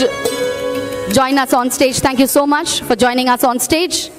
to join us on stage. Thank you so much for joining us on stage.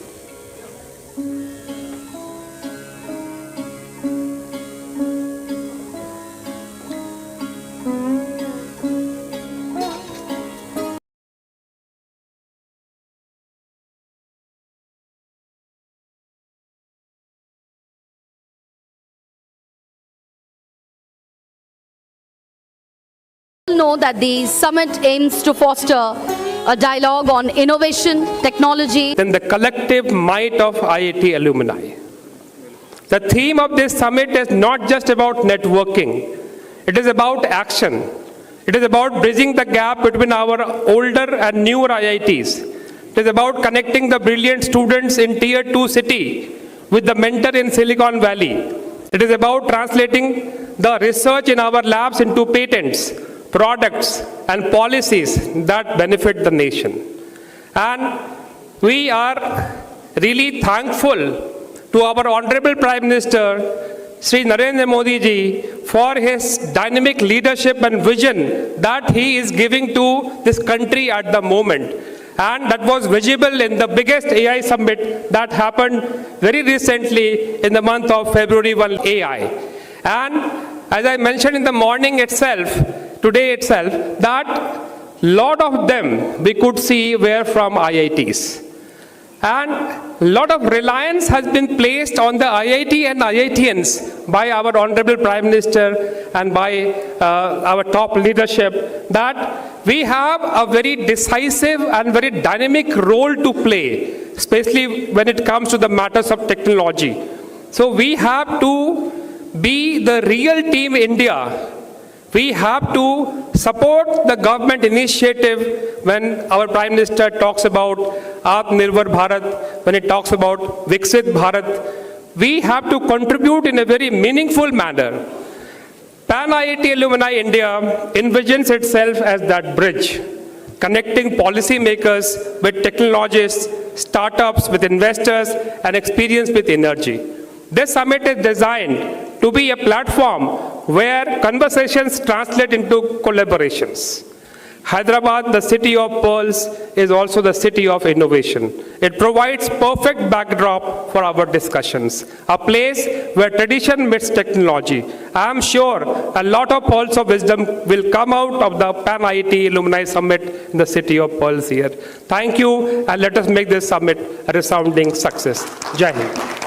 Know that the summit aims to foster a dialogue on innovation, technology, and the collective might of IIT alumni. The theme of this summit is not just about networking. It is about action. It is about bridging the gap between our older and newer IITs. It is about connecting the brilliant students in Tier 2 city with the mentor in Silicon Valley. It is about translating the research in our labs into patents, products and policies that benefit the nation. And we are really thankful to our Honorable Prime Minister, Shri Narendra Modi ji, for his dynamic leadership and vision that he is giving to this country at the moment. And that was visible in the biggest AI summit that happened very recently in the month of February 1 AI. And as I mentioned in the morning itself, today itself, that lot of them we could see were from IITs. And a lot of reliance has been placed on the IIT and IITians by our Honorable Prime Minister and by our top leadership, that we have a very decisive and very dynamic role to play, especially when it comes to the matters of technology. So we have to be the real team India. We have to support the government initiative when our Prime Minister talks about Atmanirbhar Bharat, when it talks about Viksit Bharat. We have to contribute in a very meaningful manner. PanIIT Alumni India envisions itself as that bridge, connecting policymakers with technologists, startups with investors, and experience with energy. This summit is designed to be a platform where conversations translate into collaborations. Hyderabad, the city of pearls, is also the city of innovation. It provides perfect backdrop for our discussions, a place where tradition meets technology. I am sure a lot of pearls of wisdom will come out of the PanIIT Alumni Summit in the city of pearls here. Thank you, and let us make this summit a resounding success. Jai Hind.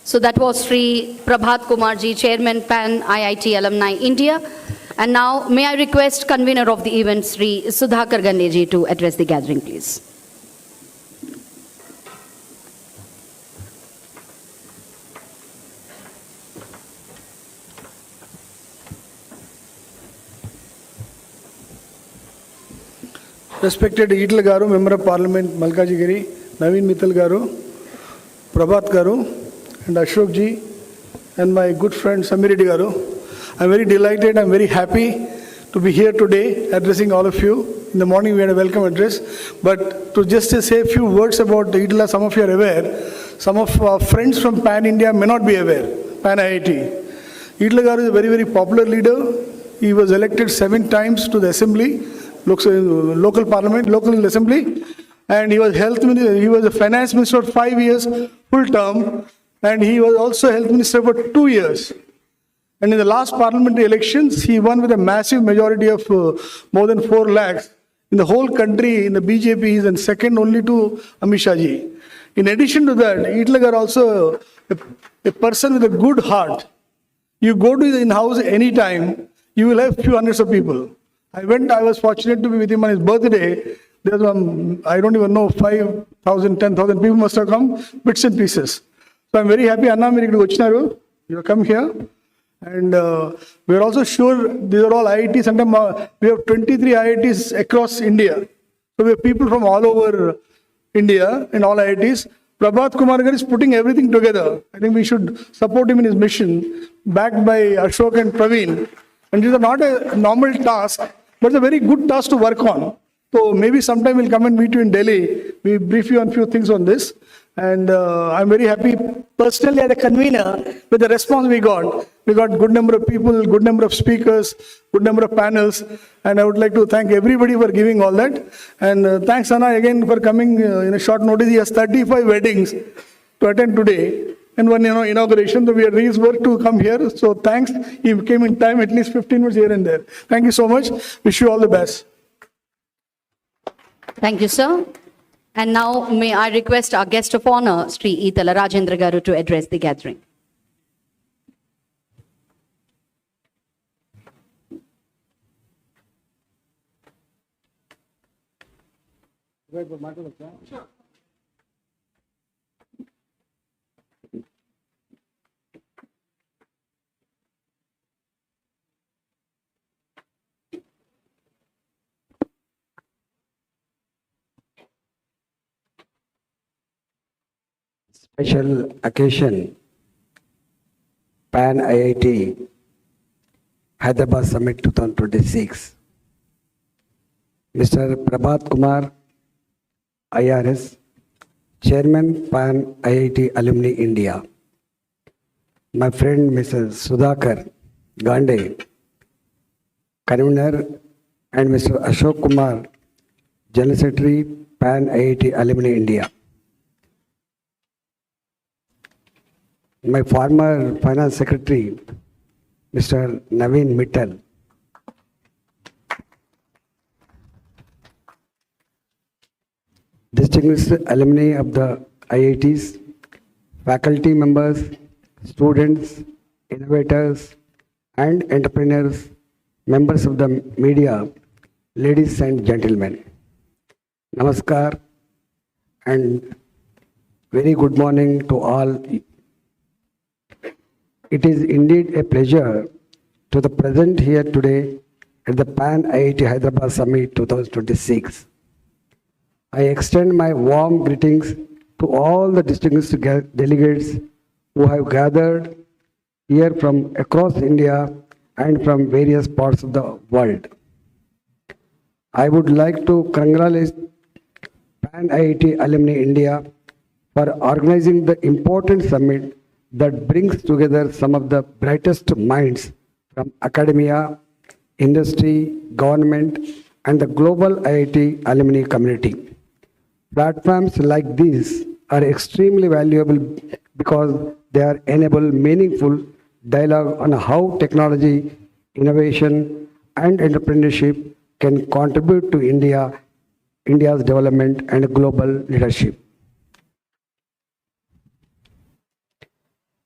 So that was Sri Prabhat Kumarji, Chairman PanIIT Alumni India. And now may I request convener of the event, Sri Sudhakar Gandeji, to address the gathering, please. Respected Eatala Garu, Member of Parliament, Malkaji Giri, Naveen Mittal Garu, Prabhat Garu, and Ashok ji, and my good friend Samir Garu. I'm very delighted, I'm very happy to be here today addressing all of you. In the morning we had a welcome address, but to just say a few words about Eatala, some of you are aware, some of our friends from Pan India may not be aware, Pan IIT. Eatala Garu is a very, very popular leader. He was elected 7 times to the assembly, local parliament, local assembly, and he was health minister, he was a finance minister for 5 years, full term. And he was also health minister for 2 years. And in the last parliamentary elections, he won with a massive majority of more than 4 lakhs. In the whole country, in the BJP, he is second only to Amit Shah ji. In addition to that, Eatala Garu also a person with a good heart. You go to his in-house anytime, you will have few hundreds of people. I was fortunate to be with him on his birthday. There was I don't even know, 5,000, 10,000 people must have come, bits and pieces. So I'm very happy, Anna, you have come here. And we are also sure these are all IITs. And we have 23 IITs across India. So we have people from all over India in all IITs. Prabhat Kumargar is putting everything together. I think we should support him in his mission, backed by Ashok and Praveen. And these are not a normal task, but it's a very good task to work on. So maybe sometime we'll come and meet you in Delhi. We brief you on few things on this. And I'm very happy personally as a convener with the response we got. We got good number of people, good number of speakers, good number of panels. And I would like to thank everybody for giving all that. And thanks Anna again for coming in a short notice. He has 35 weddings to attend today. And one inauguration, so we are raised work to come here. So thanks. He came in time, at least 15 minutes here and there. Thank you so much. Wish you all the best. Thank you, sir. And now may I request our guest of honor, Sri Eatala Rajendar garu, to address the gathering. Special occasion, PanIIT Hyderabad Summit 2026. Mr. Prabhat Kumar, IRS, Chairman PanIIT Alumni India. My friend Mrs. Sudhakar Gande, Convener, and Mr. Ashok Kumar, General Secretary PanIIT Alumni India. My former Finance Secretary, Mr. Naveen Mittal. Distinguished alumni of the IITs, faculty members, students, innovators, and entrepreneurs, members of the media, ladies and gentlemen. Namaskar and very good morning to all. It is indeed a pleasure to be present here today at the PanIIT Hyderabad Summit 2026. I extend my warm greetings to all the distinguished delegates who have gathered here from across India and from various parts of the world. I would like to congratulate PanIIT Alumni India for organizing the important summit that brings together some of the brightest minds from academia, industry, government, and the global IIT alumni community. Platforms like these are extremely valuable because they are enable meaningful dialogue on how technology, innovation, and entrepreneurship can contribute to India's development and global leadership.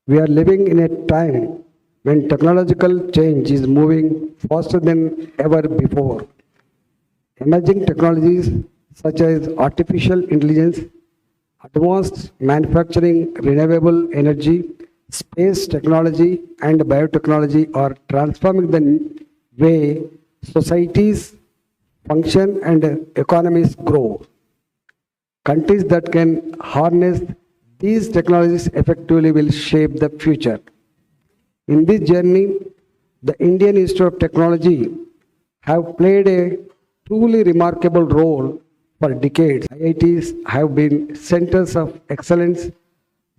We are living in a time when technological change is moving faster than ever before. Emerging technologies such as artificial intelligence, advanced manufacturing, renewable energy, space technology, and biotechnology are transforming the way societies function and economies grow. Countries that can harness these technologies effectively will shape the future. In this journey, the Indian Institute of Technology have played a truly remarkable role for decades. IITs have been centers of excellence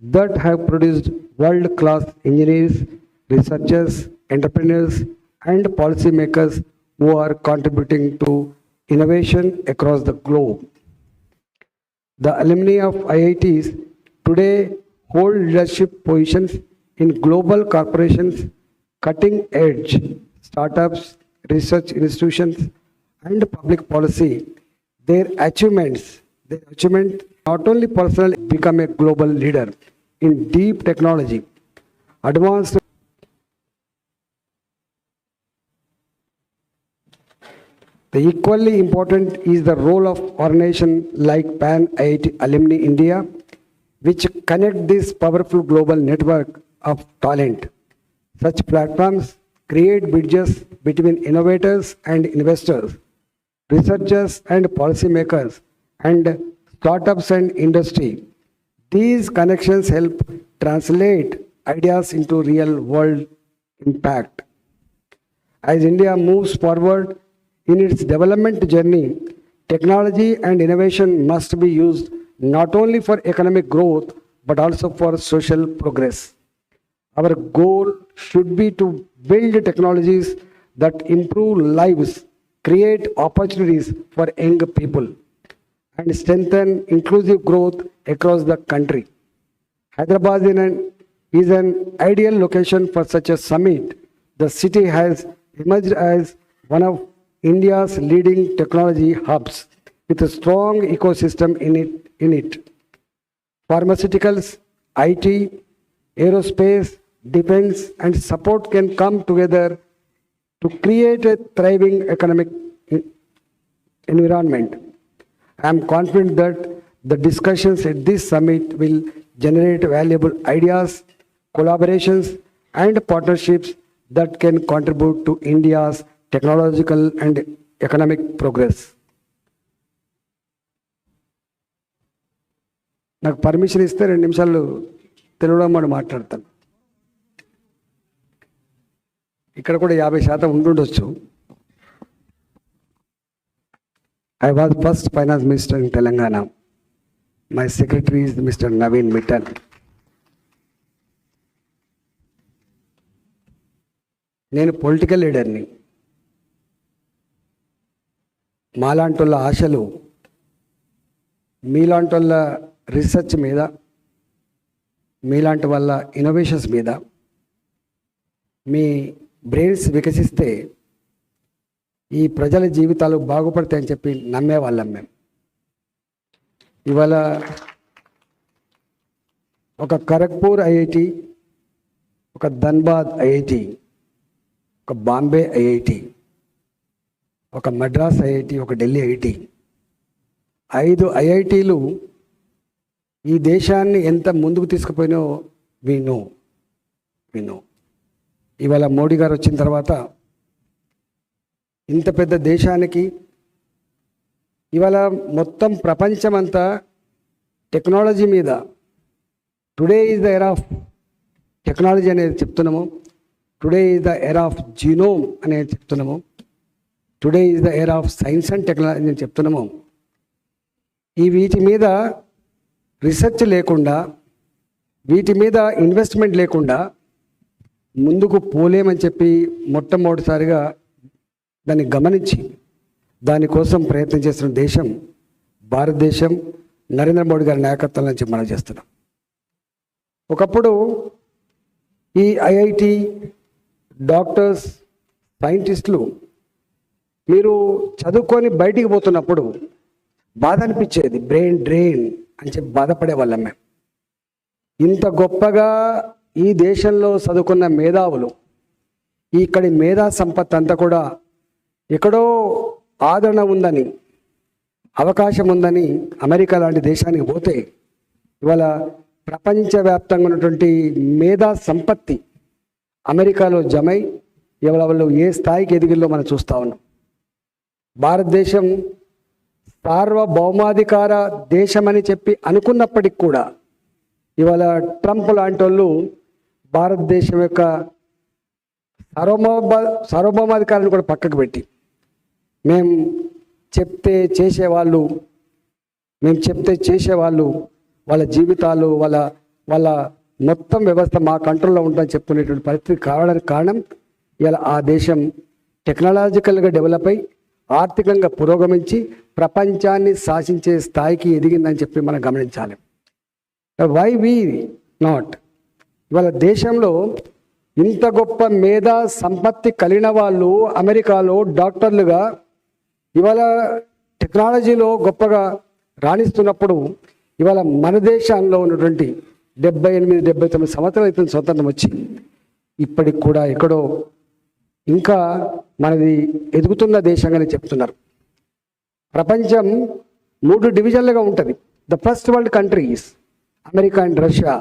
that have produced world-class engineers, researchers, entrepreneurs, and policymakers who are contributing to innovation across the globe. The alumni of IITs today hold leadership positions in global corporations, cutting-edge startups, research institutions, and public policy. Their achievement not only personally become a global leader in deep technology, advanced. The equally important is the role of organizations like PanIIT Alumni India, which connect this powerful global network of talent. Such platforms create bridges between innovators and investors, researchers and policymakers, and startups and industry. These connections help translate ideas into real-world impact. As India moves forward in its development journey, Technology and innovation must be used not only for economic growth but also for social progress. Our goal should be to build technologies that improve lives, create opportunities for young people, and strengthen inclusive growth across the country. Hyderabad is an ideal location for such a summit. The city has emerged as one of India's leading technology hubs with a strong ecosystem in it. Pharmaceuticals, IT, aerospace, defense, and support can come together to create a thriving economic environment. I am confident that the discussions at this summit will generate valuable ideas, collaborations, and partnerships that can contribute to India's technological and economic progress. నాకు permission ఇస్తే 2 నిమిషాలు తెలుగులో మాట్లాడతాను. ఇక్కడ కూడా 50% ఉండుండొచ్చు. I was first finance minister in Telangana. My secretary is Mr. Naveen Mittal. నేను political లీడర్ని. మాలాంటోళ్ళ ఆశలు మీలాంటోళ్ళ రీసెర్చ్ మీద, మీలాంటి వాళ్ళ ఇన్నోవేషన్స్ మీద మీ బ్రెయిన్స్ వికసిస్తే ఈ ప్రజల జీవితాలు బాగుపడతాయని చెప్పి నమ్మేవాళ్ళం మేము. ఇవాళ ఒక ఖరగ్పూర్ ఐఐటి, ఒక ధన్బాద్ ఐఐటి, ఒక బాంబే ఐఐటి, ఒక మద్రాస్ ఐఐటి, ఒక ఢిల్లీ ఐఐటి, 5 ఐఐటీలు ఈ దేశాన్ని ఎంత ముందుకు తీసుకుపోయినో వినో. ఇవాళ మోడీ గారు వచ్చిన తర్వాత ఇంత పెద్ద దేశానికి ఇవాళ మొత్తం ప్రపంచమంతా టెక్నాలజీ మీద, today is the era of technology అనేది చెప్తున్నాము, today is the era of genome అనేది చెప్తున్నాము, today is the era of science and technology అని చెప్తున్నాము. వీటి మీద రీసెర్చ్ లేకుండా, వీటి మీద ఇన్వెస్ట్మెంట్ లేకుండా ముందుకు పోలేమని చెప్పి మొట్టమొదటిసారిగా దాన్ని గమనించి దానికోసం ప్రయత్నం చేస్తున్న దేశం భారతదేశం. నరేంద్ర మోడీ గారి నాయకత్వం నుంచి మనం చేస్తున్నాం. ఒకప్పుడు ఈ ఐఐటి డాక్టర్స్, సైంటిస్టులు మీరు చదువుకొని బయటికి పోతున్నప్పుడు బాధ అనిపించేది, బ్రెయిన్ డ్రెయిన్ అని చెప్పి బాధపడే వాళ్ళం మేము. ఇంత గొప్పగా ఈ దేశంలో చదువుకున్న మేధావులు, ఇక్కడి మేధా సంపత్తి అంతా కూడా ఎక్కడో ఆదరణ ఉందని, అవకాశం ఉందని అమెరికా లాంటి దేశానికి పోతే ఇవాళ ప్రపంచవ్యాప్తంగా ఉన్నటువంటి మేధా సంపత్తి అమెరికాలో జమై ఇవాళ వాళ్ళు ఏ స్థాయికి ఎదిగిల్లో మనం చూస్తూ ఉన్నాం. భారతదేశం సార్వభౌమాధికార దేశమని చెప్పి అనుకున్నప్పటికి కూడా ఇవాళ ట్రంప్ లాంటి వాళ్ళు భారతదేశం యొక్క సార్వభౌమాధికారాన్ని కూడా పక్కకు పెట్టి మేము చెప్తే చేసేవాళ్ళు వాళ్ళ జీవితాలు, వాళ్ళ మొత్తం వ్యవస్థ మా కంట్రోల్లో ఉంటుందని చెప్తున్నటువంటి పరిస్థితి కావడానికి కారణం ఇలా ఆ దేశం టెక్నాలజికల్గా డెవలప్ అయి ఆర్థికంగా పురోగమించి ప్రపంచాన్ని శాసించే స్థాయికి ఎదిగిందని చెప్పి మనం గమనించాలి. Why we not? ఇవాళ దేశంలో ఇంత గొప్ప మేధా సంపత్తి కలిగిన వాళ్ళు అమెరికాలో డాక్టర్లుగా ఇవాళ టెక్నాలజీలో గొప్పగా రాణిస్తున్నప్పుడు ఇవాళ మన దేశంలో ఉన్నటువంటి 78-79 సంవత్సరాలు అయితే స్వతంత్రం వచ్చి ఇప్పటికి కూడా ఎక్కడో ఇంకా మనది ఎదుగుతున్న దేశంగానే చెప్తున్నారు. ప్రపంచం 3 డివిజన్లుగా ఉంటుంది. The first world countries America and Russia,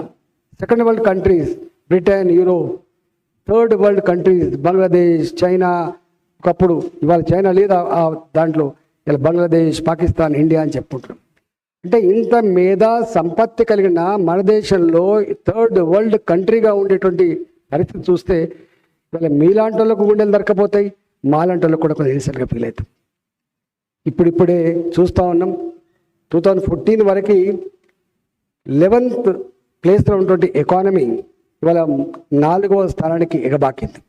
second world countries Britain, Europe, third world countries Bangladesh, China. ఒకప్పుడు ఇవాళ చైనా లేదా దాంట్లో ఇలా బంగ్లాదేశ్, పాకిస్తాన్, ఇండియా అని చెప్పుకుంటున్నాం. అంటే ఇంత మేధా సంపత్తి కలిగిన మన దేశంలో థర్డ్ వరల్డ్ కంట్రీగా ఉండేటువంటి పరిస్థితి చూస్తే ఇవాళ మీలాంటి వాళ్ళకు గుండెలు దొరకపోతాయి, మాలాంటి వాళ్ళకు కూడా కొంచెం ఇన్సల్ట్గా ఫీల్ అవుతాం. ఇప్పుడిప్పుడే చూస్తూ ఉన్నాం. 2014 వరకు 11th ప్లేస్లో ఉన్నటువంటి ఎకానమీ ఇవాళ 4వ స్థానానికి ఎగబాకింది.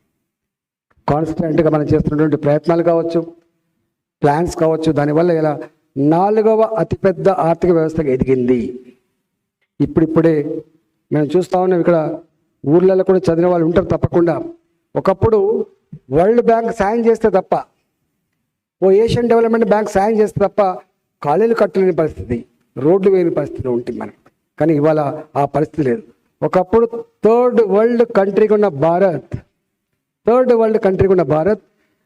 కాన్స్టెంట్గా మనం చేస్తున్నటువంటి ప్రయత్నాలు కావచ్చు, ప్లాన్స్ కావచ్చు, దానివల్ల ఇలా 4వ అతిపెద్ద ఆర్థిక వ్యవస్థగా ఎదిగింది. ఇప్పుడిప్పుడే మేము చూస్తూ ఉన్నాం. ఇక్కడ ఊర్లలో కూడా చదివిన వాళ్ళు ఉంటారు తప్పకుండా. ఒకప్పుడు వరల్డ్ బ్యాంక్ సాయం చేస్తే తప్ప, ఓ ఏషియన్ డెవలప్మెంట్ బ్యాంక్ సాయం చేస్తే తప్ప కాలేజీలు కట్టలేని పరిస్థితి, రోడ్లు వేయని పరిస్థితి ఉంటుంది మనం. కానీ ఇవాళ ఆ పరిస్థితి లేదు. ఒకప్పుడు థర్డ్ వరల్డ్ కంట్రీగా ఉన్న భారత్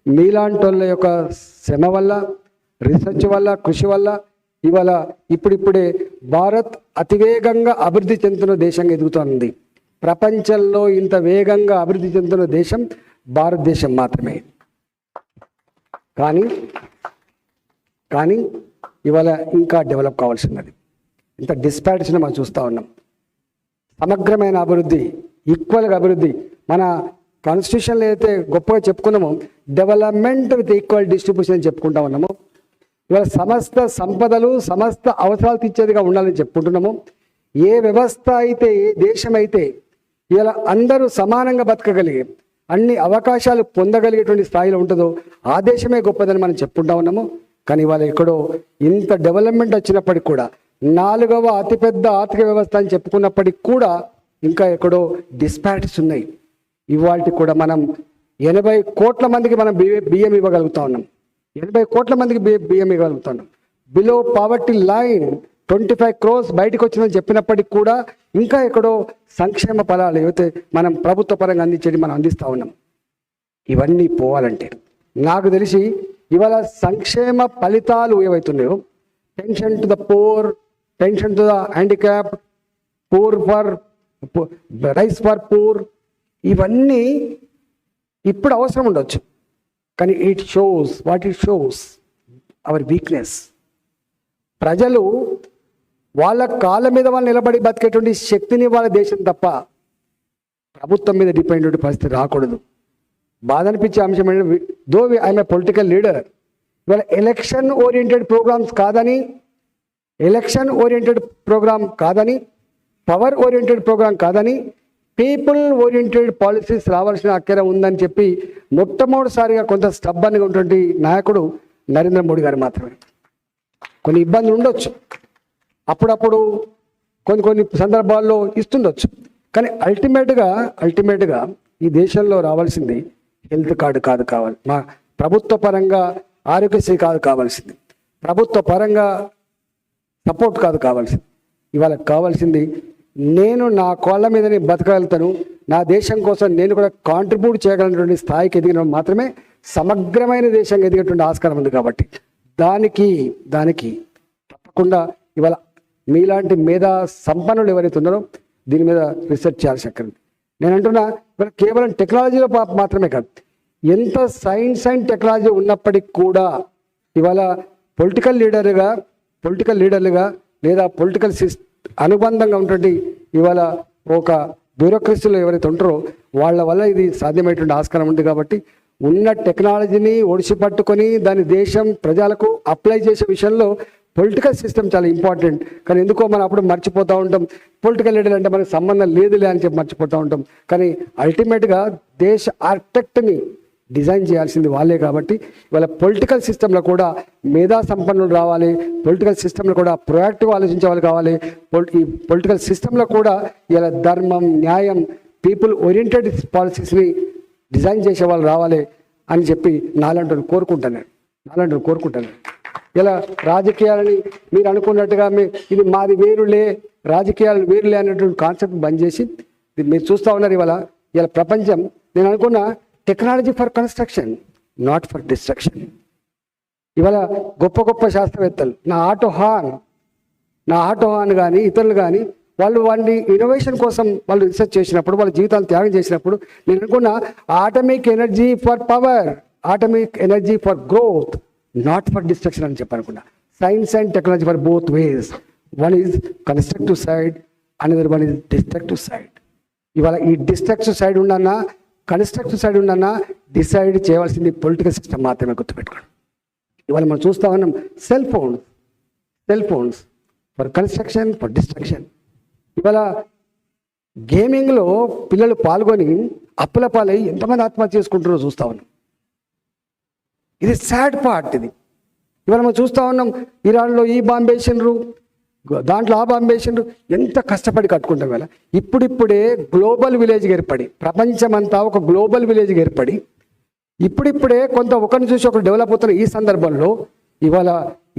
మీలాంటి వాళ్ళ యొక్క శ్రమ వల్ల, రీసెర్చ్ వల్ల, కృషి వల్ల ఇవాళ ఇప్పుడిప్పుడే భారత్ అతివేగంగా అభివృద్ధి చెందుతున్న దేశంగా ఎదుగుతోంది. ప్రపంచంలో ఇంత వేగంగా అభివృద్ధి చెందుతున్న దేశం భారతదేశం మాత్రమే. కానీ ఇవాళ ఇంకా డెవలప్ కావాల్సినది. ఇంత డిస్పారిటీని మనం చూస్తూ ఉన్నాం. సమగ్రమైన అభివృద్ధి, ఈక్వల్గా అభివృద్ధి, మన కాన్స్టిట్యూషన్లో అయితే గొప్పగా చెప్పుకున్నామో డెవలప్మెంట్ విత్ ఈక్వల్ డిస్ట్రిబ్యూషన్ అని చెప్పుకుంటా ఉన్నాము. ఇవాళ సమస్త సంపదలు సమస్త అవసరాలు తీర్చేదిగా ఉండాలని చెప్పుకుంటున్నాము. ఏ వ్యవస్థ అయితే, ఏ దేశం అయితే ఇలా అందరూ సమానంగా బతకగలిగే, అన్ని అవకాశాలు పొందగలిగేటువంటి స్థాయిలో ఉంటుందో ఆ దేశమే గొప్పదని మనం చెప్పుకుంటా ఉన్నాము. కానీ ఇవాళ ఎక్కడో ఇంత డెవలప్మెంట్ వచ్చినప్పటికి కూడా 4వ అతిపెద్ద ఆర్థిక వ్యవస్థ అని చెప్పుకున్నప్పటికి కూడా ఇంకా ఎక్కడో డిస్పారిటీస్ ఉన్నాయి. ఇవాళ కూడా మనం 80 కోట్ల మందికి మనం బియ్యం ఇవ్వగలుగుతా ఉన్నాం. 80 కోట్ల మందికి బియ్యం ఇవ్వగలుగుతా ఉన్నాం. బిలో పావర్టీ లైన్ 25 crores బయటకు వచ్చిందని చెప్పినప్పటికి కూడా ఇంకా ఎక్కడో సంక్షేమ ఫలాలు ఏవైతే మనం ప్రభుత్వ పరంగా అందించేది మనం అందిస్తూ ఉన్నాం. ఇవన్నీ పోవాలంటే నాకు తెలిసి ఇవాళ సంక్షేమ ఫలితాలు ఏవైతున్నాయో, pension to the poor, pension to the handicap, poor for rice for poor, ఇవన్నీ ఇప్పుడు అవసరం ఉండొచ్చు. కానీ ఇట్ షోస్ అవర్ వీక్నెస్. ప్రజలు వాళ్ళ కాళ్ళ మీద వాళ్ళు నిలబడి బతికేటువంటి శక్తిని వాళ్ళ దేశం తప్ప ప్రభుత్వం మీద డిపెండ్ అయ్యే పరిస్థితి రాకూడదు. బాధ అనిపించే అంశం ఏంటంటే, though I'm a political leader, ఇవాళ ఎలక్షన్ ఓరియంటెడ్ ప్రోగ్రామ్ కాదని, పవర్ ఓరియంటెడ్ ప్రోగ్రామ్ కాదని, పీపుల్ ఓరియంటెడ్ పాలసీస్ రావాల్సిన అక్కర ఉందని చెప్పి మొట్టమొదటిసారిగా కొంత స్టబ్బన్గా ఉన్నటువంటి నాయకుడు నరేంద్ర మోడీ గారు మాత్రమే. కొన్ని ఇబ్బందులు ఉండొచ్చు, అప్పుడప్పుడు కొన్ని సందర్భాల్లో ఇస్తుండొచ్చు. కానీ అల్టిమేట్గా ఈ దేశంలో రావాల్సింది హెల్త్ కార్డు కావాలి, మా ప్రభుత్వ పరంగా ఆరోగ్యశ్రీ కావాల్సింది, ప్రభుత్వ పరంగా సపోర్ట్ కావాల్సింది. ఇవాళ కావాల్సింది నేను నా కాళ్ళ మీద నేను బతకగలుగుతాను, నా దేశం కోసం నేను కూడా కాంట్రిబ్యూట్ చేయగలిగినటువంటి స్థాయికి ఎదిగిన మాత్రమే సమగ్రమైన దేశంగా ఎదిగేటువంటి ఆస్కారం ఉంది. కాబట్టి దానికి తప్పకుండా ఇవాళ మీలాంటి మేధా సంపన్నులు ఎవరైతే ఉన్నారో దీని మీద రీసెర్చ్ చేయాల్సి అక్కడ. నేను అంటున్నా ఇవాళ కేవలం టెక్నాలజీలో మాత్రమే కాదు, ఎంత సైన్స్ అండ్ టెక్నాలజీ ఉన్నప్పటికీ కూడా ఇవాళ పొలిటికల్ లీడర్లుగా లేదా పొలిటికల్ అనుబంధంగా ఉన్నటువంటి ఇవాళ ఒక బ్యూరోక్రసీలో ఎవరైతే ఉంటారో వాళ్ళ వల్ల ఇది సాధ్యమైనటువంటి ఆస్కారం ఉంది. కాబట్టి ఉన్న టెక్నాలజీని ఒడిసి పట్టుకొని దాని దేశం ప్రజలకు అప్లై చేసే విషయంలో పొలిటికల్ సిస్టమ్ చాలా ఇంపార్టెంట్. కానీ ఎందుకో మనం అప్పుడు మర్చిపోతూ ఉంటాం, పొలిటికల్ లీడర్ అంటే మనకు సంబంధం లేదులే అని చెప్పి మర్చిపోతూ ఉంటాం. కానీ అల్టిమేట్గా దేశ ఆర్కిటెక్ట్ని డిజైన్ చేయాల్సింది వాళ్ళే. కాబట్టి ఇవాళ పొలిటికల్ సిస్టంలో కూడా మేధా సంపన్నులు రావాలి, పొలిటికల్ సిస్టంలో కూడా ప్రొయాక్టివ్ ఆలోచించే వాళ్ళు కావాలి, ఈ పొలిటికల్ సిస్టంలో కూడా ఇలా ధర్మం, న్యాయం, పీపుల్ ఓరియంటెడ్ పాలసీస్ని డిజైన్ చేసే వాళ్ళు రావాలి అని చెప్పి నాలంటూ కోరుకుంటాను. ఇలా రాజకీయాలని మీరు అనుకున్నట్టుగా ఇది మాది వేరులే, రాజకీయాలు వేరులే అనేటువంటి కాన్సెప్ట్ బంద్ చేసి మీరు చూస్తూ ఉన్నారు. ఇలా ప్రపంచం, నేను అనుకున్న technology for construction, not for destruction. ఇవాళ గొప్ప శాస్త్రవేత్తలు, నా ఆటో హాన్ కానీ ఇతరులు కానీ వాళ్ళు ఇన్నోవేషన్ కోసం వాళ్ళు రీసెర్చ్ చేసినప్పుడు, వాళ్ళ జీవితాలు త్యాగం చేసినప్పుడు నేను అనుకున్న atomic energy for power, atomic energy for growth, not for destruction అని చెప్పనుకున్నా. Science and technology for both ways, one is constructive side, another one is destructive side. ఇవాళ ఈ డిస్ట్రక్టివ్ సైడ్ ఉండన్నా, కన్స్ట్రక్టివ్ సైడ్ ఉండన్నా డిసైడ్ చేయవలసింది political system మాత్రమే, గుర్తుపెట్టుకోండి. ఇవాళ మనం చూస్తా ఉన్నాం cell phones for construction, for destruction. ఇవాళ గేమింగ్లో పిల్లలు పాల్గొని అప్పుల పాలై ఎంతమంది ఆత్మహత్య చేసుకుంటారో చూస్తూ ఉన్నాం. ఇది సాడ్ పార్ట్. ఇది ఇవాళ మనం చూస్తూ ఉన్నాం, ఇరాన్లో ఈ బాంబు వేసిండ్రు, దాంట్లో ఆ బాంబు వేసిండ్రు, ఎంత కష్టపడి కట్టుకుంటాం. ఇవాళ ఇప్పుడిప్పుడే గ్లోబల్ విలేజ్గా ఏర్పడి, ప్రపంచమంతా ఒక గ్లోబల్ విలేజ్గా ఏర్పడి ఇప్పుడిప్పుడే కొంత ఒకరిని చూసి ఒకరు డెవలప్ అవుతున్న ఈ సందర్భంలో ఇవాళ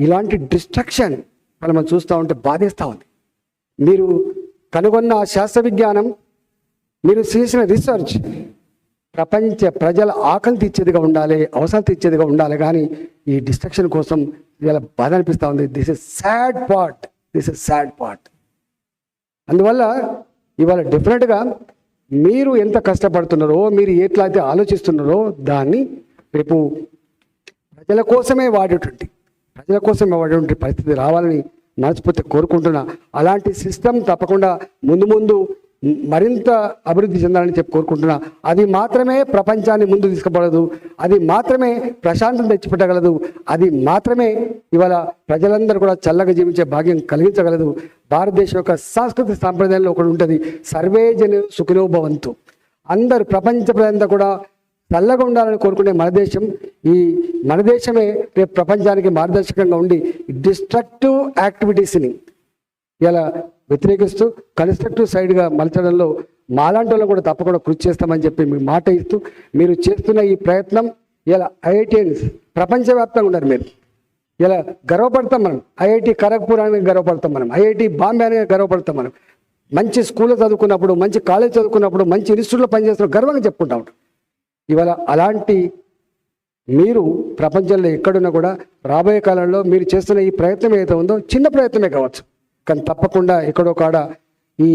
ఇలాంటి డిస్ట్రక్షన్ మనం చూస్తూ ఉంటే బాధేస్తూ ఉంది. మీరు కనుగొన్న శాస్త్ర విజ్ఞానం, మీరు చేసిన రీసెర్చ్ ప్రపంచ ప్రజల ఆకలి తీర్చేదిగా ఉండాలి, అవసరాలు తీర్చేదిగా ఉండాలి. కానీ ఈ డిస్ట్రక్షన్ కోసం ఇవాళ బాధ అనిపిస్తూ ఉంది. This is sad part. అందువల్ల ఇవాళ డెఫినెట్గా మీరు ఎంత కష్టపడుతున్నారో, మీరు ఎట్లయితే ఆలోచిస్తున్నారో దాన్ని రేపు ప్రజల కోసమే వాడేటువంటి పరిస్థితి రావాలని మనస్ఫూర్తిగా కోరుకుంటున్నా. అలాంటి సిస్టమ్ తప్పకుండా ముందు మరింత అభివృద్ధి చెందాలని చెప్పి కోరుకుంటున్నా. అది మాత్రమే ప్రపంచాన్ని ముందు తీసుకుపడదు, అది మాత్రమే ప్రశాంతం తెచ్చిపెట్టగలదు, అది మాత్రమే ఇవాళ ప్రజలందరూ కూడా చల్లగా జీవించే భాగ్యం కలిగించగలదు. భారతదేశం యొక్క సాంస్కృతిక సాంప్రదాయంలో ఒకటి ఉంటుంది, సర్వే జన సుఖినో భవంతు. అందరూ ప్రపంచ ప్రజలంతా కూడా చల్లగా ఉండాలని కోరుకునే మన దేశమే రేపు ప్రపంచానికి మార్గదర్శకంగా ఉండి డిస్ట్రక్టివ్ యాక్టివిటీస్ని ఇలా వ్యతిరేకిస్తూ కన్స్ట్రక్టివ్ సైడ్గా మలచడంలో మాలాంటి వాళ్ళు కూడా తప్పకుండా కృషి చేస్తామని చెప్పి మీకు మాట ఇస్తూ, మీరు చేస్తున్న ఈ ప్రయత్నం ఇలా ఐఐటియన్స్ ప్రపంచవ్యాప్తంగా ఉన్నారు. మీరు ఇలా గర్వపడతాం. మనం ఐఐటి ఖరగ్పూర్ అని గర్వపడతాం, మనం ఐఐటి బాంబే అని గర్వపడతాం. మనం మంచి స్కూల్లో చదువుకున్నప్పుడు, మంచి కాలేజ్ చదువుకున్నప్పుడు, మంచి ఇన్స్టిట్యూట్లో పనిచేస్తున్న గర్వంగా చెప్పుకుంటా ఉంటాం. ఇవాళ అలాంటి మీరు ప్రపంచంలో ఎక్కడున్నా కూడా రాబోయే కాలంలో మీరు చేస్తున్న ఈ ప్రయత్నం ఏదైతే ఉందో చిన్న ప్రయత్నమే కావచ్చు, కానీ తప్పకుండా ఎక్కడో కాడ ఈ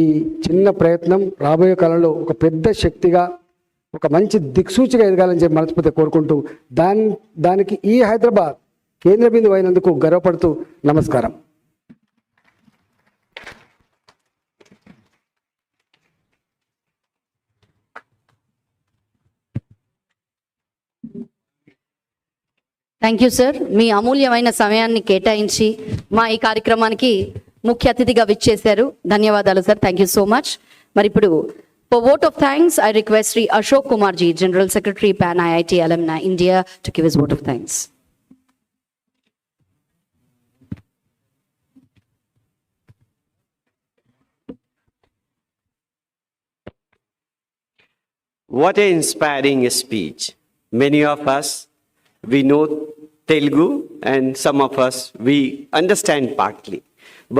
చిన్న ప్రయత్నం రాబోయే కాలంలో ఒక పెద్ద శక్తిగా, ఒక మంచి దిక్సూచిగా ఎదగాలని చెప్పి మనస్ఫూర్తిగా కోరుకుంటూ దానికి ఈ హైదరాబాద్ కేంద్ర బిందువు అయినందుకు గర్వపడుతూ నమస్కారం. Thank you sir. మీ అమూల్యమైన సమయాన్ని కేటాయించి మా ఈ కార్యక్రమానికి ముఖ్య అతిథిగా విచ్చేశారు. ధన్యవాదాలు sir. Thank you so much. మరి ఇప్పుడు for vote of thanks, I request Sri Ashok Kumar ji, General Secretary, PanIIT Alumni India, to give his vote of thanks. What an inspiring speech. Many of us, we know Telugu, and some of us, we understand partly.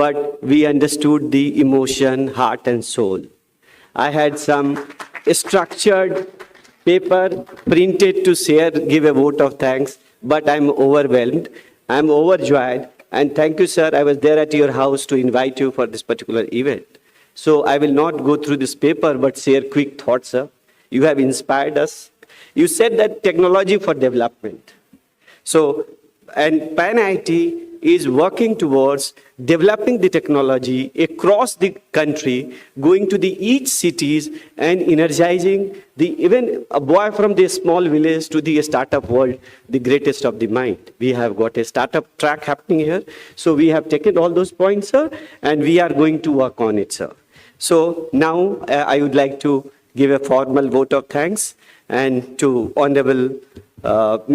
But we understood the emotion, heart and soul. I had some structured paper printed to share, give a vote of thanks, but I'm overwhelmed. I'm overjoyed. And thank you, sir. I was there at your house to invite you for this particular event. So I will not go through this paper, but share quick thoughts, sir. You have inspired us. You said that technology for development. So, and PanIIT is working towards developing the technology across the country, going to the each cities and energizing even a boy from the small village to the startup world, the greatest of the mind. We have got a startup track happening here. So we have taken all those points, sir, and we are going to work on it, sir. So now I would like to give a formal vote of thanks and to Honorable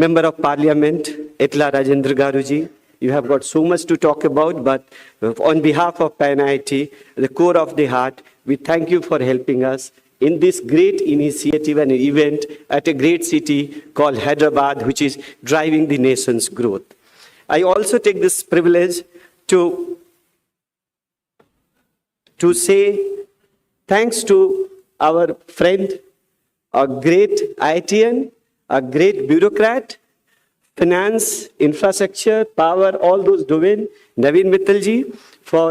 Member of Parliament, Eatala Rajendar Garuji. You have got so much to talk about, but on behalf of PanIIT, the core of the heart, we thank you for helping us in this great initiative and event at a great city called Hyderabad, which is driving the nation's growth. I also take this privilege to say thanks to our friend, a great IITian, a great bureaucrat, finance, infrastructure, power, all those domain, Naveen Mittalji, for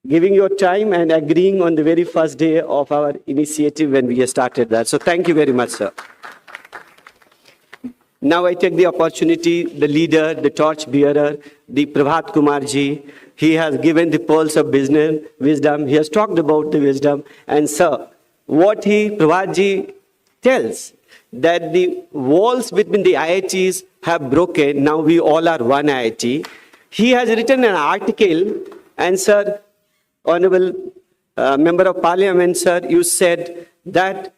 giving your time and agreeing on the very first day of our initiative when we started that. So thank you very much, sir. Now I take the opportunity, the leader, the torch bearer, the Prabhat Kumar ji. He has given the pearls of business, wisdom. He has talked about the wisdom. And sir, Prabhat ji tells that the walls between the IITs have broken. Now we all are one IIT. He has written an article, and sir, Honorable Member of Parliament, sir, you said that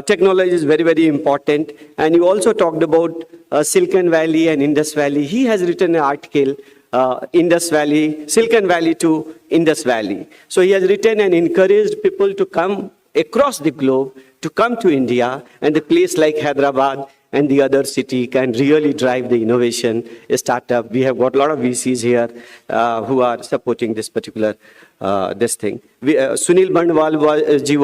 technology is very, very important. And you also talked about Silicon Valley and Indus Valley. He has written an article, Indus Valley, Silicon Valley to Indus Valley. So he has written and encouraged people to come across the globe, to come to India, and a place like Hyderabad and the other city can really drive the innovation startup. We have got a lot of VCs here who are supporting this particular this thing. Sunil Bandwal ji